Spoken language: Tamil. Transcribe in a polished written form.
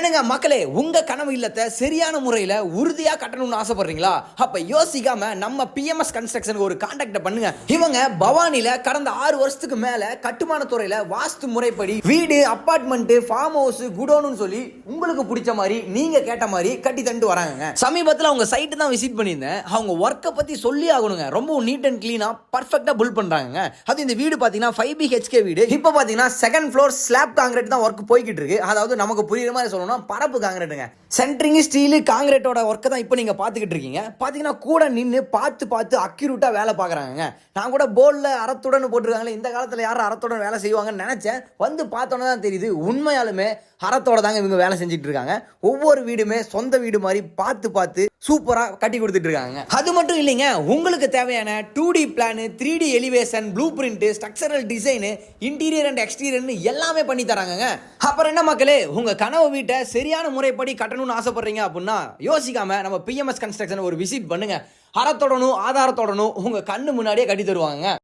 என்னங்க மக்களே, உங்க கனவு இல்லத்தை சரியான முறையில் உறுதியா கட்டணும்னு ஆசைப்படுறீங்களா? அப்ப யோசிக்காம நம்ம பிஎம்எஸ் கன்ஸ்ட்ரக்ஷனுக்கு ஒரு கான்டாக்ட் பண்ணுங்க. இவங்க பவானில கடந்த 6 வருஷத்துக்கு மேல கட்டுமான துறையில வாஸ்து முறைப்படி வீடு, அபார்ட்மெண்ட், ஃபார்ம் ஹவுஸ், குடோன்னு சொல்லி உங்களுக்கு பிடிச்ச மாதிரி நீங்க கேட்ட மாதிரி கட்டி தந்து வராங்க. சமீபத்தில் அவங்க சைட்டு தான் விசிட் பண்ணியிருந்தேன். அவங்க ஒர்க்கை பத்தி சொல்லி ஆகணுங்க. ரொம்ப நீட் அண்ட் கிளீனா பர்ஃபெக்டா பில்ட் பண்றாங்க. அது இந்த வீடு பாத்தீங்கன்னா 5 BHK வீடு. இப்போ பாத்தீங்கன்னா செகண்ட் ஃப்ளோர் ஸ்லாப் காங்கிரீட் தான் ஒர்க் போய்கிட்டு இருக்கு. அதாவது நமக்கு புரியுற மாதிரி சொல்லணும்னா பரப்பு காங்கிரீட்டுங்க. சென்ட்ரிங் ஸ்டீல் காங்கிரீட்டோட ஒர்க்கை தான் இப்போ நீங்க பாத்துக்கிட்டு இருக்கீங்க. பாத்தீங்கன்னா கூட நின்று பார்த்து அக்யூரேட்டா வேலை பார்க்குறாங்க. நான் கூட போர்டில் அறத்துடன் போட்டிருக்காங்களே, இந்த காலத்தில் யாரும் அறத்துடன் வேலை செய்வாங்கன்னு நினைச்சேன். வந்து பார்த்தோன்னே தான் தெரியுது உண்மையாலுமே அறத்தோட தாங்க இவங்க வேலை செஞ்சுட்டு இருக்காங்க. ஒவ்வொரு வீடுமே சொந்த வீடு மாதிரி பார்த்து சூப்பரா கட்டி கொடுத்துட்டு இருக்காங்க. அது மட்டும் இல்லைங்க, உங்களுக்கு தேவையான 2D plan, 3D elevation, blue print, structural design, interior and exterior எல்லாமே பண்ணி தராங்க. அப்புறம் என்ன மக்களே, உங்க கனவு வீட்டை சரியான முறைப்படி கட்டணும்னு ஆசைப்படுறீங்க அப்படின்னா யோசிக்காம நம்ம பிஎம்எஸ் கன்ஸ்ட்ரக்ஷன் ஒரு விசிட் பண்ணுங்க. அறத்தோடனும் ஆதாரத்தோடனும் உங்க கண்ணு முன்னாடியே கட்டி தருவாங்க.